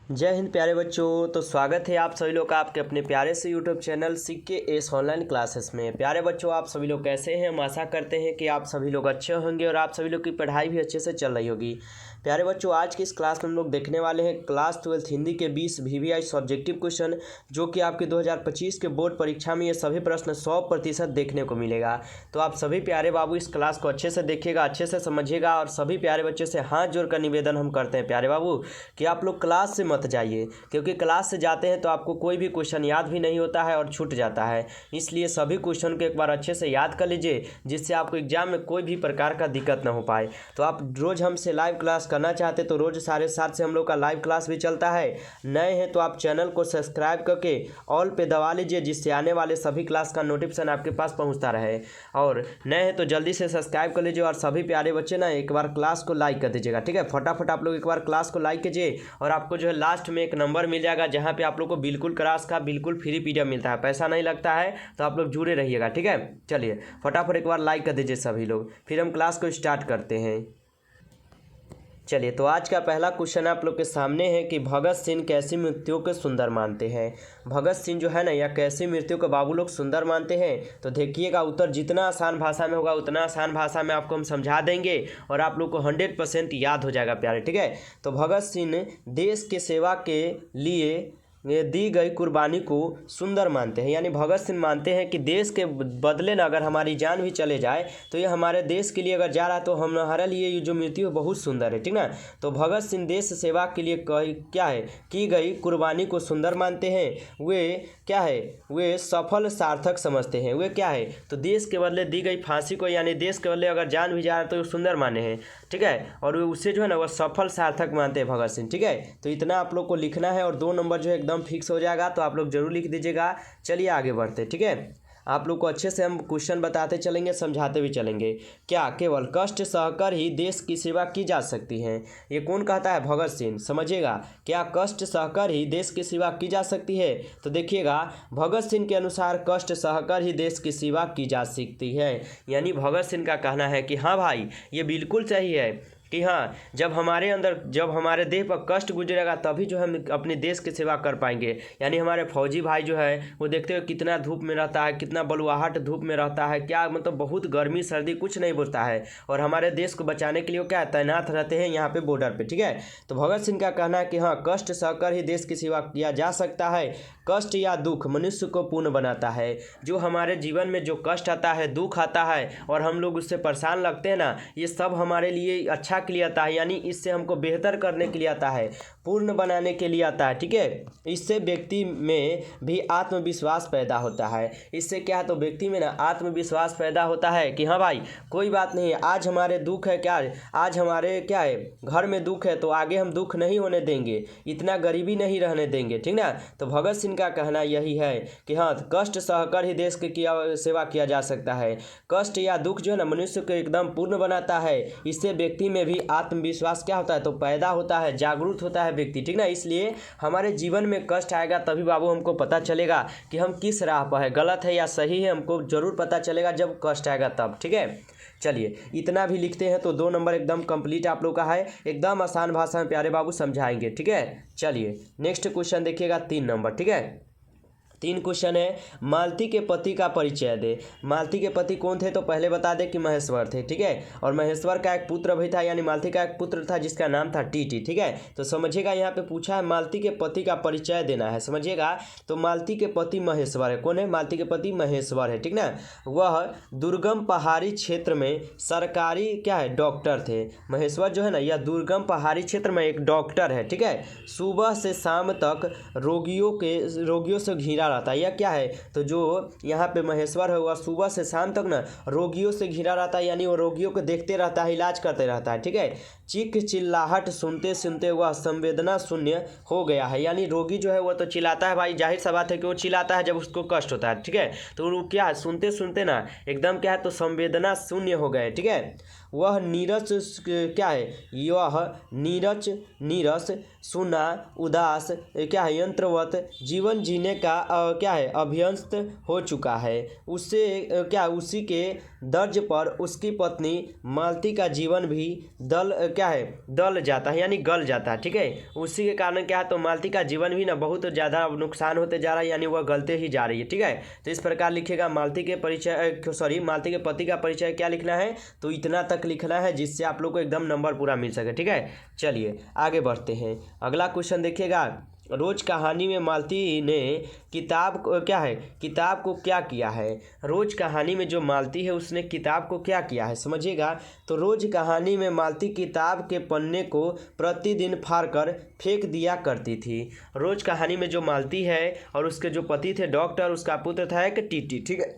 जय हिंद प्यारे बच्चों। तो स्वागत है आप सभी लोग का आपके अपने प्यारे से YouTube channel CKS online classes में। प्यारे बच्चों, आप सभी लोग कैसे हैं? हम आशा करते हैं कि आप सभी लोग अच्छे होंगे और आप सभी लोग की पढ़ाई भी अच्छे से चल रही होगी। प्यारे बच्चों, आज की इस क्लास में हम लोग देखने वाले हैं क्लास 12 हिंदी के 20 VVI सब्जेक्टिव क्वेश्चन, जो कि आपके 2025 के बोर्ड परीक्षा में ये सभी प्रश्न 100% देखने को मिलेगा। तो आप सभी प्यारे बाबू इस क्लास को अच्छे से देखिएगा, अच्छे से समझिएगा और सभी प्यारे बच्चों से हाथ जोड़कर निवेदन हम करते हैं प्यारे बाबू कि आप लोग क्लास से मत जाइए, क्योंकि क्लास से जाते हैं तो आपको कोई भी क्वेश्चन याद भी नहीं होता है और छूट जाता है। इसलिए सभी क्वेश्चन को एक बार अच्छे से याद कर लीजिए, जिससे आपको एग्जाम में कोई भी प्रकार का दिक्कत ना हो पाए। तो आप रोज़ हमसे लाइव क्लास करना चाहते तो रोज़ 7:30 से हम लोग का लाइव क्लास भी चलता है। नए हैं तो आप चैनल को सब्सक्राइब करके ऑल पे दबा लीजिए, जिससे आने वाले सभी क्लास का नोटिफिकेशन आपके पास पहुंचता रहे। और नए हैं तो जल्दी से सब्सक्राइब कर लीजिए और सभी प्यारे बच्चे ना एक बार क्लास को लाइक कर दीजिएगा, ठीक है। फटाफट आप लोग एक बार क्लास को लाइक कीजिए और आपको जो है लास्ट में एक नंबर मिल जाएगा, जहाँ पे आप लोग को बिल्कुल क्लास का बिल्कुल फ्री PDF मिलता है, पैसा नहीं लगता है। तो आप लोग जुड़े रहिएगा, ठीक है। चलिए फटाफट एक बार लाइक कर दीजिए सभी लोग, फिर हम क्लास को स्टार्ट करते हैं। चलिए, तो आज का पहला क्वेश्चन आप लोग के सामने है कि भगत सिंह कैसी मृत्यु को सुंदर मानते हैं। भगत सिंह जो है ना, या कैसी मृत्यु को बाबू लोग सुंदर मानते हैं। तो देखिएगा, उत्तर जितना आसान भाषा में होगा उतना आसान भाषा में आपको हम समझा देंगे और आप लोग को 100% याद हो जाएगा प्यारे, ठीक है। तो भगत सिंह देश के सेवा के लिए दी गई कुर्बानी को सुंदर मानते हैं। यानी भगत सिंह मानते हैं कि देश के बदले ना अगर हमारी जान भी चले जाए तो ये हमारे देश के लिए अगर जा रहा है तो हमारे लिए ये जो मृत्यु है बहुत सुंदर है, ठीक ना। तो भगत सिंह देश सेवा के लिए क्या है की गई कुर्बानी को सुंदर मानते हैं। वे क्या है, वे सफल सार्थक समझते हैं। वे क्या है, तो देश के बदले दी गई फांसी को, यानी देश के बदले अगर जान भी जा रहा है तो सुंदर माने हैं, ठीक है। और वे उससे जो है ना वह सफल सार्थक मानते हैं भगत सिंह, ठीक है। तो इतना आप लोग को लिखना है और 2 नंबर जो है एकदम फिक्स हो जाएगा, तो आप लोग जरूर लिख दीजिएगा। चलिए आगे बढ़ते, ठीक है। आप लोग को अच्छे से हम क्वेश्चन बताते चलेंगे, समझाते भी चलेंगे। क्या केवल कष्ट सहकर ही देश की सेवा की जा सकती है? ये कौन कहता है? भगत सिंह। समझिएगा, क्या कष्ट सहकर ही देश की सेवा की जा सकती है? तो देखिएगा, भगत सिंह के अनुसार कष्ट सहकर ही देश की सेवा की जा सकती है। यानी भगत सिंह का कहना है कि हाँ भाई, ये बिल्कुल सही है कि हाँ, जब हमारे देह पर कष्ट गुजरेगा तभी जो हम अपने देश की सेवा कर पाएंगे। यानी हमारे फौजी भाई जो है वो देखते हो कितना धूप में रहता है, कितना बलुआहट धूप में रहता है, क्या मतलब बहुत गर्मी सर्दी कुछ नहीं बुझता है, और हमारे देश को बचाने के लिए वो क्या है, तैनात रहते हैं यहाँ पे बॉर्डर पे, ठीक है। तो भगत सिंह का कहना है कि हाँ, कष्ट सहकर ही देश की सेवा किया जा सकता है। कष्ट या दुख मनुष्य को पूर्ण बनाता है। जो हमारे जीवन में जो कष्ट आता है, दुख आता है और हम लोग उससे परेशान लगते हैं ना, ये सब हमारे लिए अच्छा के लिए आता है। यानी इससे हमको बेहतर करने के लिए आता है, पूर्ण बनाने के लिए आता है, ठीक है। इससे व्यक्ति में भी आत्मविश्वास पैदा होता है। इससे क्या है, तो व्यक्ति में ना आत्मविश्वास पैदा होता है कि हाँ भाई, कोई बात नहीं है, आज हमारे दुख है, क्या आज हमारे क्या है घर में दुख है, तो आगे हम दुख नहीं होने देंगे, इतना गरीबी नहीं रहने देंगे, ठीक ना। तो भगत सिंह का कहना यही है कि हाँ, कष्ट सहकर ही देश की सेवा किया जा सकता है। कष्ट या दुख जो है ना मनुष्य को एकदम पूर्ण बनाता है। इससे व्यक्ति में भी आत्मविश्वास क्या होता है, तो पैदा होता है, जागरूक होता है व्यक्ति, ठीक ना। इसलिए हमारे जीवन में कष्ट आएगा तभी बाबू हमको पता चलेगा कि हम किस राह पर है, गलत है या सही है, हमको जरूर पता चलेगा जब कष्ट आएगा तब, ठीक है। चलिए इतना भी लिखते हैं तो 2 नंबर एकदम कंप्लीट आप लोग का है, एकदम आसान भाषा में प्यारे बाबू समझाएंगे, ठीक है। चलिए नेक्स्ट क्वेश्चन देखिएगा, 3 नंबर, ठीक है। 3 क्वेश्चन है, मालती के पति का परिचय दे। मालती के पति कौन थे? तो पहले बता दे कि महेश्वर थे, ठीक है। और महेश्वर का एक पुत्र भी था, यानी मालती का एक पुत्र था जिसका नाम था टीटी, ठीक है। तो समझिएगा, यहाँ पे पूछा है मालती के पति का परिचय देना है, समझिएगा। तो मालती के पति महेश्वर है। कौन है? मालती के पति महेश्वर है, ठीक ना। वह दुर्गम पहाड़ी क्षेत्र में सरकारी क्या है, डॉक्टर थे। महेश्वर जो है ना, यह दुर्गम पहाड़ी क्षेत्र में एक डॉक्टर है, ठीक है। सुबह से शाम तक रोगियों से घिरा रहता है। यह क्या है, तो जो यहाँ पे महेश्वर है वह सुबह से शाम तक ना रोगियों से घिरा रहता है, यानी वो रोगियों को देखते रहता है, इलाज करते रहता है, ठीक है। चीख चिल्लाहट सुनते सुनते वह संवेदना शून्य हो गया है। यानी रोगी जो है वो तो चिल्लाता है भाई, जाहिर सा बात है कि वो चिल्लाता है जब उसको कष्ट होता है, ठीक है। तो वो क्या है, सुनते सुनते ना एकदम क्या है, तो संवेदना शून्य हो गए, ठीक है। वह नीरस क्या है, यह नीरस सुना उदास क्या है, यंत्रवत जीवन जीने का क्या है, अभ्यस्त हो चुका है। उससे क्या, उसी के दर्ज पर उसकी पत्नी मालती का जीवन भी क्या है दल जाता है यानी गल जाता है, ठीक है। उसी के कारण क्या है तो मालती का जीवन भी ना बहुत ज़्यादा नुकसान होते जा रहा है, यानी वह गलते ही जा रही है, ठीक है। तो इस प्रकार लिखिएगा मालती के परिचय मालती के पति का परिचय क्या लिखना है तो इतना तक लिखना है, जिससे आप लोग को एकदम नंबर पूरा मिल सके, ठीक है। चलिए आगे बढ़ते हैं। अगला क्वेश्चन देखिएगा, रोज कहानी में मालती ने किताब को किताब को क्या किया है। रोज कहानी में जो मालती है उसने किताब को क्या किया है, समझिएगा। तो रोज कहानी में मालती किताब के पन्ने को प्रतिदिन फाड़कर फेंक दिया करती थी। रोज कहानी में जो मालती है और उसके जो पति थे डॉक्टर, उसका पुत्र था एक टीटी, ठीक है।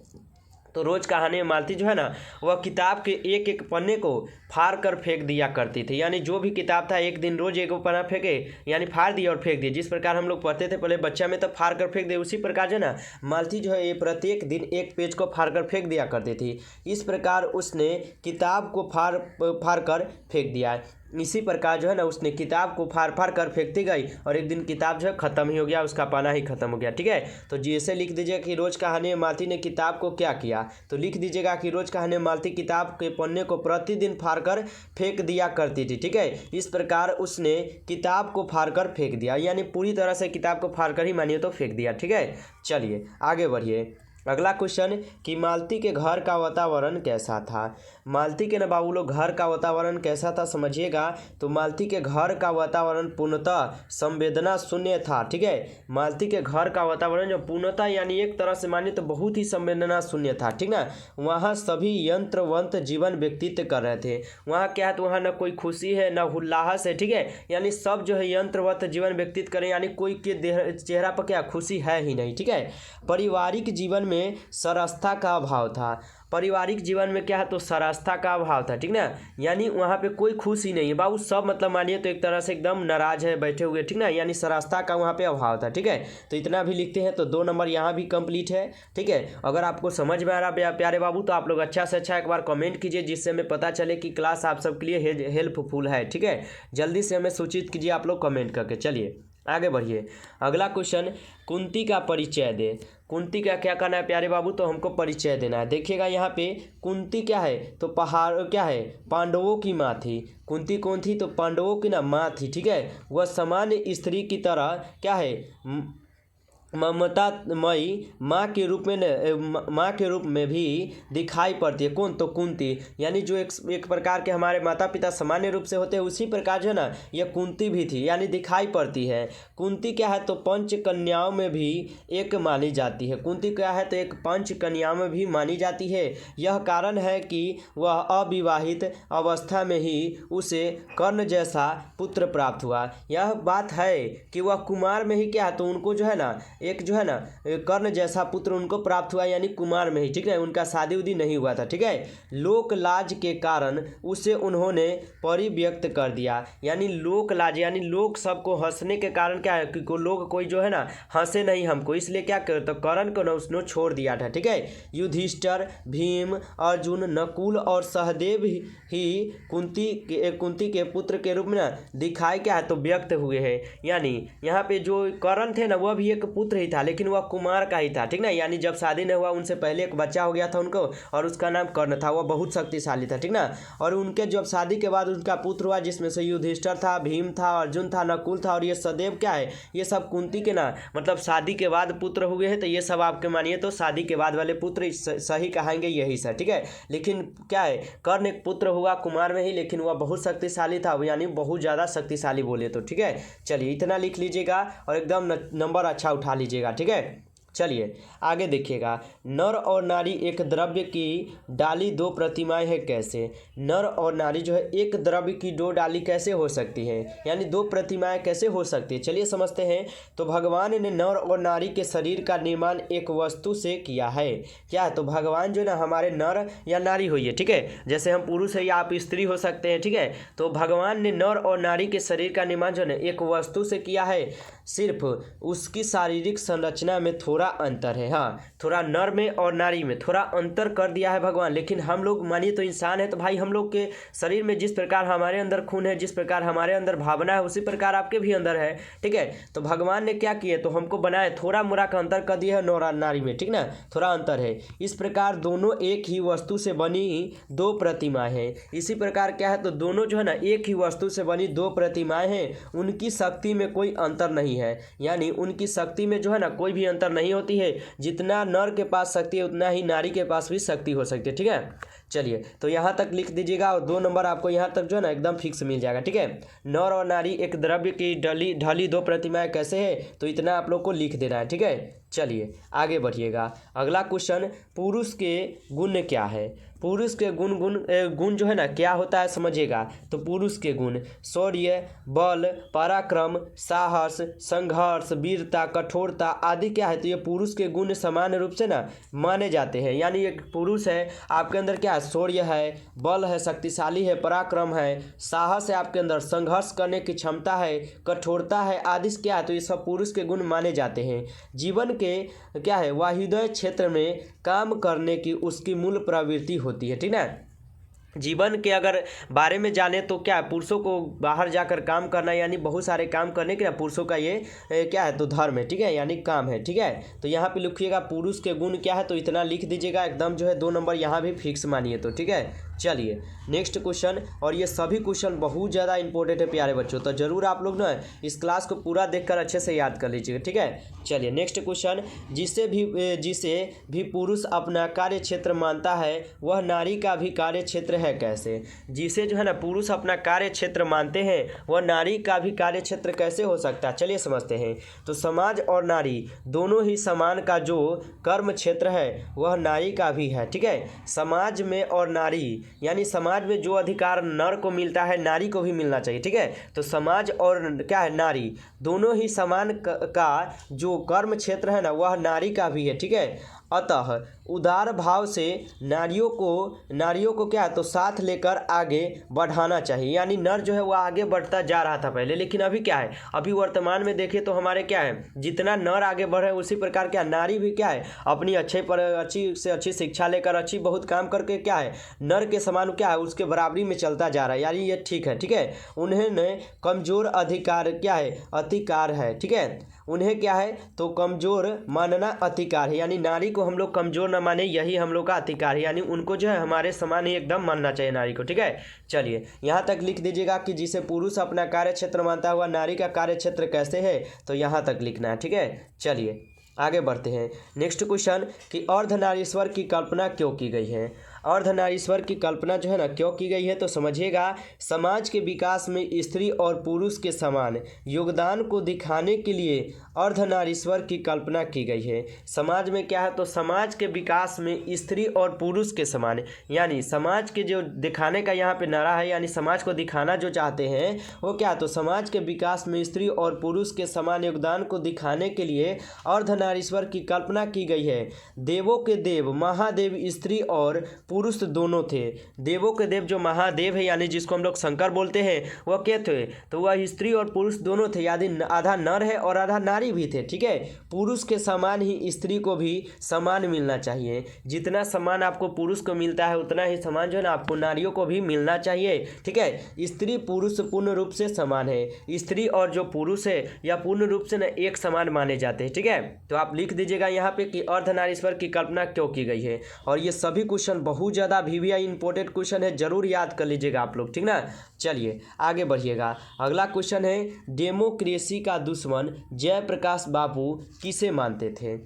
तो रोज कहानी में मालती जो है ना वह किताब के एक एक पन्ने को फाड़ कर फेंक दिया करती थी, यानी जो भी किताब था एक दिन रोज एक पन्ना फेंके यानी फाड़ दिया और फेंक दिया। जिस प्रकार हम लोग पढ़ते थे पहले बच्चा में तो फाड़ कर फेंक दे, उसी प्रकार जो है ना मालती जो है ये प्रत्येक दिन एक पेज को फाड़ कर फेंक दिया करती थी। इस प्रकार उसने किताब को फाड़ कर फेंक दिया। इसी प्रकार जो है ना उसने किताब को फाड़ कर फेंकती गई और एक दिन किताब जो है ख़त्म ही हो गया, उसका पन्ना ही ख़त्म हो गया, ठीक है। तो जैसे लिख दीजिएगा कि रोज कहानी में मालती ने किताब को क्या किया, तो लिख दीजिएगा कि रोज कहानी में मालती किताब के पन्ने को प्रतिदिन फाड़ कर फेंक दिया करती थी, ठीक है। इस प्रकार उसने किताब को फाड़ कर फेंक दिया, यानी पूरी तरह से किताब को फाड़ कर ही मानिए तो फेंक दिया, ठीक है। चलिए आगे बढ़िए। अगला क्वेश्चन कि मालती के घर का वातावरण कैसा था। मालती के ना बाबू लोग घर का वातावरण कैसा था समझिएगा। तो मालती के घर का वातावरण पूर्णतः संवेदना शून्य था, ठीक है। मालती के घर का वातावरण जो पूर्णतः यानी एक तरह से मानिए तो बहुत ही संवेदना शून्य था, ठीक ना। वहाँ सभी यंत्रवंत जीवन व्यतीत कर रहे थे। वहाँ क्या है तो वहाँ न कोई खुशी है न उल्लास है, ठीक है। यानी सब जो है यंत्रवत जीवन व्यतीत करें, यानी कोई के चेहरा पर क्या खुशी है ही नहीं, ठीक है। पारिवारिक जीवन में सरसता का अभाव था। पारिवारिक जीवन में क्या है तो सरसता का अभाव था, ठीक ना। यानी वहाँ पे कोई खुश ही नहीं है बाबू, सब मतलब मानिए तो एक तरह से एकदम नाराज है बैठे हुए, ठीक ना। यानी सरसता का वहाँ पे अभाव था, ठीक है। तो इतना भी लिखते हैं तो 2 नंबर यहाँ भी कंप्लीट है, ठीक है। अगर आपको समझ में आ रहा प्यारे बाबू तो आप लोग अच्छा से अच्छा एक बार कमेंट कीजिए, जिससे हमें पता चले कि क्लास आप सबके लिए हेल्पफुल है, ठीक है। जल्दी से हमें सूचित कीजिए आप लोग कमेंट करके। चलिए आगे बढ़िए। अगला क्वेश्चन, कुंती का परिचय दे। कुंती का क्या करना है प्यारे बाबू तो हमको परिचय देना है। देखिएगा यहाँ पे कुंती क्या है तो पांडवों की माँ थी। कुंती कौन थी तो पांडवों की ना माँ थी, ठीक है। वह सामान्य स्त्री की तरह क्या है ममतामयी माँ के रूप में भी दिखाई पड़ती है। कौन तो कुंती, यानी जो एक प्रकार के हमारे माता पिता सामान्य रूप से होते हैं उसी प्रकार जो है ना यह कुंती भी थी, यानी दिखाई पड़ती है। कुंती क्या है तो पंच कन्याओं में भी एक मानी जाती है। कुंती क्या है तो एक पंच कन्याओं में भी मानी जाती है। यह कारण है कि वह अविवाहित अवस्था में ही उसे कर्ण जैसा पुत्र प्राप्त हुआ। यह बात है कि वह कुमार में ही क्या है तो उनको जो है ना एक जो है ना कर्ण जैसा पुत्र उनको प्राप्त हुआ, यानी कुमार में ही, ठीक है। उनका शादी उदी नहीं हुआ था, ठीक है। लोक लाज के कारण उसे उन्होंने परिव्यक्त कर दिया, यानी लोक लाज यानी लोग सबको हंसने के कारण क्या है कि लोग कोई जो है ना हंसे नहीं हमको, इसलिए क्या कर तो कर्ण को ना उसने छोड़ दिया था, ठीक है। युधिष्ठिर, भीम, अर्जुन, नकुल और सहदेव ही कुंती के पुत्र के रूप में ना दिखाई क्या है तो व्यक्त हुए हैं। यानी यहाँ पे जो कर्ण थे ना वह भी एक पुत्र ही था, लेकिन वह कुमार का ही था, ठीक ना। यानी जब शादी नहीं हुआ उनसे पहले एक बच्चा हो गया था उनको और उसका नाम कर्ण था। वह बहुत शक्तिशाली था, ठीक ना। और उनके जब शादी के बाद उनका पुत्र हुआ जिसमें से युधिष्ठिर था, भीम था, अर्जुन था, नकुल था और ये सहदेव क्या है ये सब कुंती के ना मतलब शादी के बाद पुत्र हुए हैं। तो ये सब आपके मानिए तो शादी के बाद वाले पुत्र सही कहेंगे यही सर, ठीक है। लेकिन क्या है कर्ण एक पुत्र हुआ कुमार में ही, लेकिन वह बहुत शक्तिशाली था, यानी बहुत ज़्यादा शक्तिशाली बोले तो, ठीक है। चलिए इतना लिख लीजिएगा और एकदम नंबर अच्छा उठा लीजिएगा, ठीक है। चलिए आगे देखिएगा, नर और नारी एक द्रव्य की डाली दो प्रतिमाएं हैं कैसे। नर और नारी जो है एक द्रव्य की दो डाली कैसे हो सकती है, यानी दो प्रतिमाएं कैसे हो सकती है, चलिए समझते हैं। तो भगवान ने नर और नारी के शरीर का निर्माण एक वस्तु से किया है। क्या है तो भगवान जो है ना हमारे नर या नारी हुई है, ठीक है। जैसे हम पुरुष है या आप स्त्री हो सकते हैं, ठीक है। तो भगवान ने नर और नारी के शरीर का निर्माण जो है एक वस्तु से किया है। सिर्फ उसकी शारीरिक संरचना में थोड़ा थोड़ा अंतर है। हाँ, थोड़ा नर में और नारी में थोड़ा अंतर कर दिया है भगवान। लेकिन हम लोग मानिए तो इंसान है, तो भाई हम लोग के शरीर में जिस प्रकार हमारे अंदर खून है, जिस प्रकार हमारे अंदर भावना है, उसी प्रकार आपके भी अंदर है। ठीक है, तो भगवान ने क्या किए, तो हमको बनाए थोड़ा मोड़ा का अंतर कर दिया है नर और नारी में। ठीक ना, थोड़ा अंतर है। इस प्रकार दोनों एक ही वस्तु से बनी दो प्रतिमाएं हैं। इसी प्रकार क्या है, तो दोनों जो है ना एक ही वस्तु से बनी दो प्रतिमाएं हैं, उनकी शक्ति में कोई अंतर नहीं है। यानी उनकी शक्ति में जो है ना कोई भी अंतर नहीं होती है। जितना नर के पास शक्ति है उतना ही नारी के पास भी शक्ति हो सकती है। ठीक है, चलिए तो यहाँ तक लिख दीजिएगा और 2 नंबर आपको यहाँ तक जो है ना एकदम फिक्स मिल जाएगा। ठीक है, नर और नारी एक द्रव्य की ढली दो प्रतिमाएं कैसे है, तो इतना आप लोग को लिख देना है। ठीक है, चलिए आगे बढ़िएगा। अगला क्वेश्चन, पुरुष के गुण क्या है। पुरुष के गुण जो है ना क्या होता है समझिएगा। तो पुरुष के गुण शौर्य, बल, पराक्रम, साहस, संघर्ष, वीरता, कठोरता आदि क्या है, तो ये पुरुष के गुण सामान्य रूप से ना माने जाते हैं। यानी एक पुरुष है, आपके अंदर क्या है, शौर्य है, बल है, शक्तिशाली है, पराक्रम है, साहस है आपके अंदर, संघर्ष करने की क्षमता है, कठोरता है आदि क्या है, तो ये सब पुरुष के गुण माने जाते हैं। जीवन के क्या है, वाहिदय क्षेत्र में काम करने की उसकी मूल प्रवृत्ति होती है। ठीक है, जीवन के अगर बारे में जाने तो क्या है, पुरुषों को बाहर जाकर काम करना, यानी बहुत सारे काम करने के लिए पुरुषों का ये क्या है, तो धर्म है। ठीक है, यानी काम है। ठीक है, तो यहाँ पे लिखिएगा पुरुष के गुण क्या है, तो इतना लिख दीजिएगा एकदम जो है 2 नंबर यहाँ भी फिक्स मानिए। तो ठीक है, चलिए नेक्स्ट क्वेश्चन, और ये सभी क्वेश्चन बहुत ज़्यादा इंपॉर्टेंट है प्यारे बच्चों, तो जरूर आप लोग ना इस क्लास को पूरा देखकर अच्छे से याद कर लीजिएगा। ठीक है, चलिए नेक्स्ट क्वेश्चन, जिसे भी पुरुष अपना कार्य क्षेत्र मानता है वह नारी का भी कार्य क्षेत्र है कैसे। जिसे जो है ना पुरुष अपना कार्य क्षेत्र मानते हैं वह नारी का भी कार्य क्षेत्र कैसे हो सकता है, चलिए समझते हैं। तो समाज और नारी दोनों ही समान का जो कर्म क्षेत्र है वह नारी का भी है। ठीक है, समाज में और नारी, यानी समाज में जो अधिकार नर को मिलता है नारी को भी मिलना चाहिए। ठीक है, तो समाज और क्या है, नारी दोनों ही समान का जो कर्म क्षेत्र है ना वह नारी का भी है। ठीक है, अतः उदार भाव से नारियों को क्या है, तो साथ लेकर आगे बढ़ाना चाहिए। यानी नर जो है वह आगे बढ़ता जा रहा था पहले, लेकिन अभी क्या है, अभी वर्तमान में देखिए तो हमारे क्या है, जितना नर आगे बढ़े उसी प्रकार क्या नारी भी क्या है अपनी अच्छी से अच्छी शिक्षा लेकर अच्छी बहुत काम करके क्या है नर के समान क्या है उसके बराबरी में चलता जा रहा है। यानी ये ठीक है। ठीक है, उन्हें कमजोर अधिकार क्या है, अधिकार है। ठीक है, उन्हें क्या है, तो कमजोर मानना अधिकार है। यानी नारी को हम लोग कमजोर न माने, यही हम लोग का अधिकार है। यानी उनको जो है हमारे समान ही एकदम मानना चाहिए नारी को। ठीक है, चलिए यहाँ तक लिख दीजिएगा कि जिसे पुरुष अपना कार्य क्षेत्र मानता हुआ नारी का कार्य क्षेत्र कैसे है, तो यहाँ तक लिखना है। ठीक है, चलिए आगे बढ़ते हैं। नेक्स्ट क्वेश्चन, कि अर्धनारीश्वर की कल्पना क्यों की गई है। अर्धनारीश्वर की कल्पना जो है ना क्यों की गई है, तो समझिएगा। समाज के विकास में स्त्री और पुरुष के समान योगदान को दिखाने के लिए अर्धनारीश्वर की कल्पना की गई है। समाज में क्या है, तो समाज के विकास में स्त्री और पुरुष के समान, यानी समाज के जो दिखाने का यहाँ पे नारा है, यानी समाज को दिखाना जो चाहते हैं वो क्या, तो समाज के विकास में स्त्री और पुरुष के समान योगदान को दिखाने के लिए अर्धनारीश्वर की कल्पना की गई है। देवों के देव महादेव स्त्री और पुरुष दोनों थे। देवों के देव जो महादेव है, यानी जिसको हम लोग शंकर बोलते हैं, वह क्या थे, तो वह स्त्री और पुरुष दोनों थे। यानी आधा नर है और आधा नारी भी थे। ठीक है, पुरुष के समान ही स्त्री को भी समान मिलना चाहिए। जितना समान आपको पुरुष को मिलता है उतना ही समान जो है ना आपको नारियों को भी मिलना चाहिए। ठीक है, स्त्री पुरुष पूर्ण रूप से समान है। स्त्री और जो पुरुष है या पूर्ण रूप से ना एक समान माने जाते हैं। ठीक है, तो आप लिख दीजिएगा यहाँ पे कि अर्धनारीश्वर की कल्पना क्यों की गई है। और ये सभी क्वेश्चन बहुत ज़्यादा VVI इंपॉर्टेंट क्वेश्चन है, जरूर याद कर लीजिएगा आप लोग। ठीक ना, चलिए आगे बढ़िएगा। अगला क्वेश्चन है, डेमोक्रेसी का दुश्मन जयप्रकाश बाबू किसे मानते थे।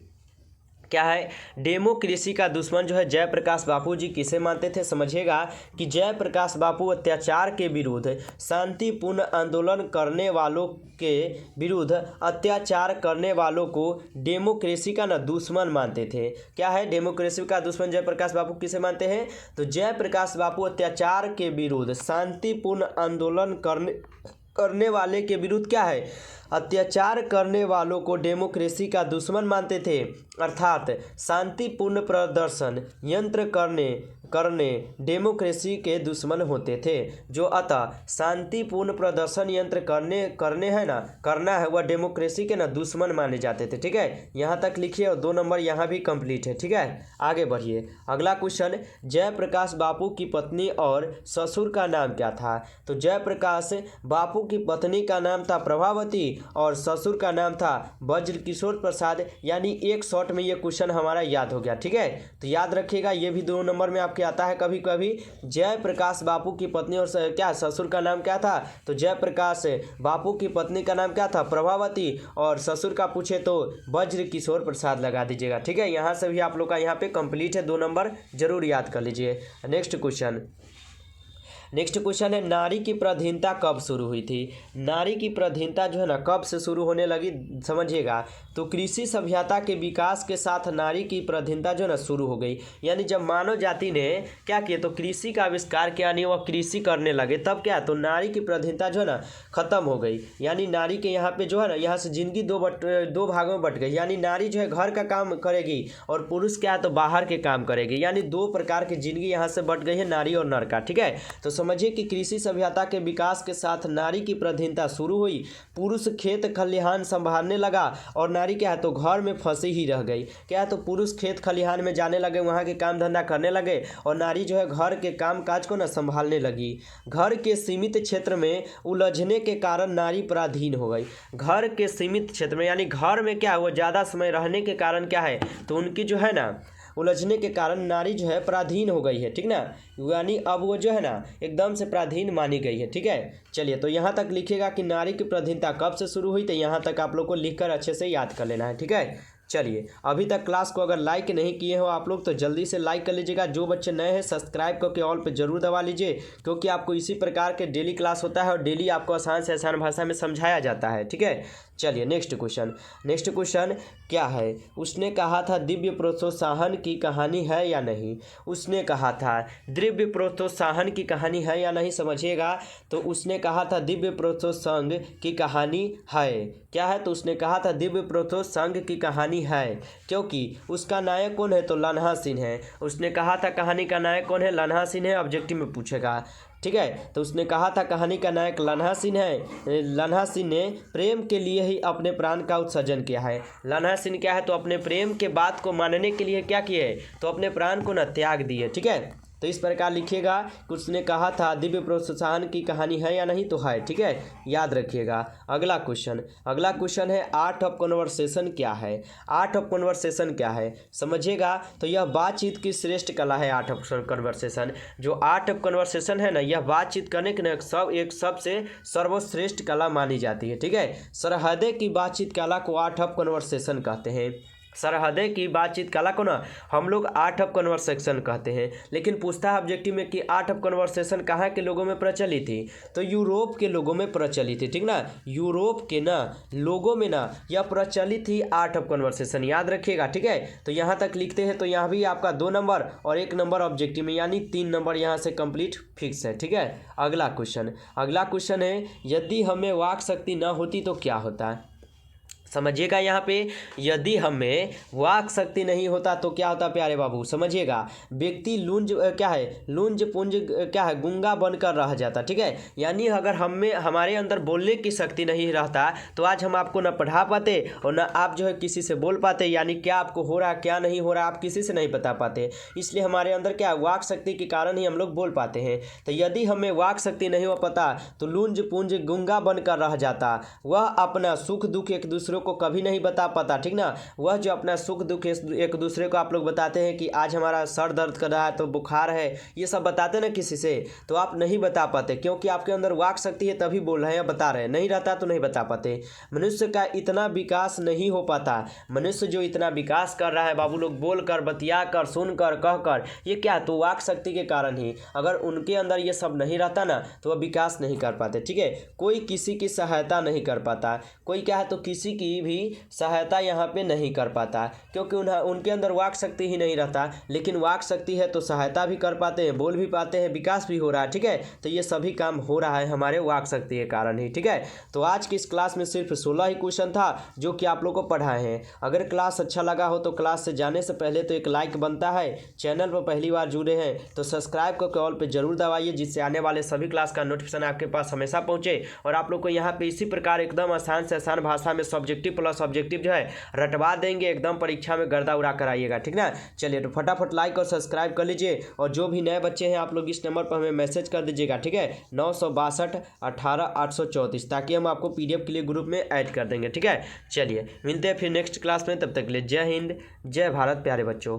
क्या है, डेमोक्रेसी का दुश्मन जो है जयप्रकाश बापू जी किसे मानते थे, समझिएगा कि जयप्रकाश बापू अत्याचार के विरुद्ध शांतिपूर्ण आंदोलन करने वालों के विरुद्ध अत्याचार करने वालों को डेमोक्रेसी का ना दुश्मन मानते थे। क्या है, डेमोक्रेसी का दुश्मन जयप्रकाश बापू किसे मानते हैं, तो जयप्रकाश बापू अत्याचार के विरुद्ध शांतिपूर्ण आंदोलन करने वाले के विरुद्ध क्या है, अत्याचार करने वालों को डेमोक्रेसी का दुश्मन मानते थे, अर्थात शांतिपूर्ण प्रदर्शन यंत्र करने करने डेमोक्रेसी के दुश्मन होते थे। जो अतः शांतिपूर्ण प्रदर्शन यंत्र करने है ना, करना है, वह डेमोक्रेसी के ना दुश्मन माने जाते थे। ठीक है, यहाँ तक लिखिए और 2 नंबर यहाँ भी कंप्लीट है। ठीक है, आगे बढ़िए। अगला क्वेश्चन, जयप्रकाश बापू की पत्नी और ससुर का नाम क्या था? तो जयप्रकाश बापू की पत्नी का नाम था प्रभावती और ससुर का नाम था ब्रजकिशोर प्रसाद। यानी एक शॉर्ट में ये क्वेश्चन हमारा याद हो गया। ठीक है, तो याद रखिएगा, ये भी 2 नंबर में आपके आता है कभी कभी। जयप्रकाश बापू की पत्नी और क्या ससुर का नाम क्या था? तो जयप्रकाश बापू की पत्नी का नाम क्या था? प्रभावती, और ससुर का पूछे तो ब्रजकिशोर प्रसाद लगा दीजिएगा। ठीक है, यहाँ से भी आप लोग का यहाँ पे कंप्लीट है, 2 नंबर जरूर याद कर लीजिए। नेक्स्ट क्वेश्चन है, नारी की पराधीनता कब शुरू हुई थी? नारी की पराधीनता जो है ना कब से शुरू होने लगी, समझिएगा। तो कृषि सभ्यता के विकास के साथ नारी की पराधीनता जो है ना शुरू हो गई। यानी जब मानव जाति ने क्या किया, तो कृषि का आविष्कार किया, यानी वह कृषि करने लगे, तब क्या, तो नारी की पराधीनता जो है ना खत्म हो गई। यानी नारी के यहाँ पे जो है ना, यहाँ से जिंदगी दो भागों में बट गई। यानी नारी जो है घर का काम करेगी और पुरुष क्या है, तो बाहर के काम करेगी। यानी 2 प्रकार की जिंदगी यहाँ से बट गई है, नारी और नर का। ठीक है, तो समझिए कि कृषि सभ्यता के विकास के साथ नारी की पराधीनता शुरू हुई। पुरुष खेत खलिहान संभालने लगा और नारी क्या है, तो घर में फंसी ही रह गई। क्या है, तो पुरुष खेत खलिहान में जाने लगे, वहाँ के काम धंधा करने लगे और नारी जो है घर के काम काज को ना संभालने लगी। घर के सीमित क्षेत्र में उलझने के कारण नारी पराधीन हो गई। घर के सीमित क्षेत्र में, यानी घर में क्या है, वो ज़्यादा समय रहने के कारण क्या है, तो उनकी जो है ना उलझने के कारण नारी जो है पराधीन हो गई है। ठीक ना, यानी अब वो जो है ना एकदम से पराधीन मानी गई है। ठीक है, चलिए, तो यहाँ तक लिखिएगा कि नारी की पराधीनता कब से शुरू हुई, तो यहाँ तक आप लोग को लिखकर अच्छे से याद कर लेना है। ठीक है, चलिए, अभी तक क्लास को अगर लाइक नहीं किए हो आप लोग तो जल्दी से लाइक कर लीजिएगा। जो बच्चे नए हैं सब्सक्राइब करके ऑल पे जरूर दबा लीजिए, क्योंकि आपको इसी प्रकार के डेली क्लास होता है और डेली आपको आसान से आसान भाषा में समझाया जाता है। ठीक है, चलिए नेक्स्ट क्वेश्चन क्या है? उसने कहा था दिव्य प्रोत्साहन की कहानी है या नहीं? उसने कहा था दिव्य प्रोत्साहन की कहानी है या नहीं, समझिएगा। तो उसने कहा था दिव्य प्रोत्साहन की कहानी है। क्या है, तो उसने कहा था दिव्य प्रोत्साहन की कहानी है, क्योंकि उसका नायक कौन है, तो लन्हा सिंह है। उसने कहा था कहानी का नायक कौन है, लन्हा सिंह है, ऑब्जेक्टिव में पूछेगा। ठीक है, तो उसने कहा था कहानी का नायक लन्हा सिंह है। लन्हा सिंह ने प्रेम के लिए ही अपने प्राण का उत्सर्जन किया है। लन्हा सिंह क्या है, तो अपने प्रेम के बात को मानने के लिए क्या किए, तो अपने प्राण को न त्याग दिए। ठीक है, तो इस प्रकार लिखिएगा कि उसने कहा था दिव्य प्रोत्साहन की कहानी है या नहीं, तो है। ठीक है, याद रखिएगा। अगला क्वेश्चन है आर्ट ऑफ कन्वर्सेशन क्या है? आर्ट ऑफ कन्वर्सेशन क्या है, समझिएगा। तो यह बातचीत की श्रेष्ठ कला है। आर्ट ऑफ कन्वर्सेशन, जो आर्ट ऑफ कन्वर्सेशन है ना, यह बातचीत करने के एक सबसे सर्वश्रेष्ठ कला मानी जाती है। ठीक है, सरहदे की बातचीत कला को आर्ट ऑफ कन्वर्सेशन कहते हैं। सरहदे की बातचीत कला को ना हम लोग आर्ट ऑफ कन्वर्सेशन कहते हैं। लेकिन पूछता है ऑब्जेक्टिव में कि आर्ट ऑफ कन्वर्सेशन कहाँ के लोगों में प्रचलित थी, तो यूरोप के लोगों में प्रचलित थी। ठीक ना, यूरोप के ना लोगों में ना यह प्रचलित थी आर्ट ऑफ कन्वर्सेशन, याद रखिएगा। ठीक है, तो यहाँ तक लिखते हैं, तो यहाँ भी आपका 2 नंबर और 1 नंबर ऑब्जेक्टिव में, यानी 3 नंबर यहाँ से कंप्लीट फिक्स है। ठीक है, अगला क्वेश्चन है यदि हमें वाक शक्ति न होती तो क्या होता? समझिएगा, यहाँ पे यदि हमें वाक शक्ति नहीं होता तो क्या होता प्यारे बाबू, समझिएगा। व्यक्ति लुंज पुंज क्या है, गूंगा बनकर रह जाता। ठीक है, यानी अगर हमारे अंदर बोलने की शक्ति नहीं रहता तो आज हम आपको ना पढ़ा पाते और ना आप जो है किसी से बोल पाते, यानी क्या आपको हो रहा क्या नहीं हो रहा आप किसी से नहीं बता पाते। इसलिए हमारे अंदर क्या वाक शक्ति के कारण ही हम लोग बोल पाते हैं। तो यदि हमें वाक शक्ति नहीं हो पाता तो लुंज पुंज गूंगा बनकर रह जाता। वह अपना सुख दुख एक दूसरे को कभी नहीं बता पाता। ठीक ना, वह जो अपना सुख दुख एक दूसरे को आप लोग बताते हैं कि आज हमारा सर दर्द कर रहा है तो बुखार है, ये सब बताते ना किसी से, तो आप नहीं बता पाते, क्योंकि आपके अंदर वाक शक्ति है तभी बोल रहे हैं, बता रहे हैं। नहीं रहता तो नहीं बता पाते। मनुष्य का इतना विकास नहीं हो पाता। मनुष्य जो इतना विकास कर रहा है बाबू लोग, बोल कर, बतिया कर, सुन कर, कह कर, ये क्या, तो वाक शक्ति के कारण ही। अगर उनके अंदर ये सब नहीं रहता ना तो वह विकास नहीं कर पाते। ठीक है, कोई किसी की सहायता नहीं कर पाता। कोई क्या है, तो किसी की की भी सहायता यहाँ पे नहीं कर पाता, क्योंकि उनके अंदर वाक शक्ति ही नहीं रहता। लेकिन वाक शक्ति है तो सहायता भी कर पाते हैं, बोल भी पाते हैं, विकास भी हो रहा है। ठीक है, तो ये सभी काम हो रहा है हमारे वाक शक्ति के कारण ही। ठीक है, तो आज की इस क्लास में सिर्फ 16 ही क्वेश्चन था जो कि आप लोग को पढ़ाए हैं। अगर क्लास अच्छा लगा हो तो क्लास से जाने से पहले तो एक लाइक बनता है। चैनल पर पहली बार जुड़े हैं तो सब्सक्राइब करके ऑल पे जरूर दबाइए, जिससे आने वाले सभी क्लास का नोटिफिकेशन आपके पास हमेशा पहुंचे। और आप लोग को यहाँ पे इसी प्रकार एकदम आसान से आसान भाषा में सब्जेक्टिव प्लस ऑब्जेक्टिव जो है रटवा देंगे, एकदम परीक्षा में गर्दा उड़ा कर आइएगा। ठीक ना, चलिए तो फटाफट लाइक और सब्सक्राइब कर लीजिए। और जो भी नए बच्चे हैं आप लोग इस नंबर पर हमें मैसेज कर दीजिएगा। ठीक है, 962 18 834, ताकि हम आपको PDF के लिए ग्रुप में ऐड कर देंगे। ठीक है, चलिए मिलते हैं फिर नेक्स्ट क्लास में, तब तक के लिए जय हिंद जय भारत प्यारे बच्चों।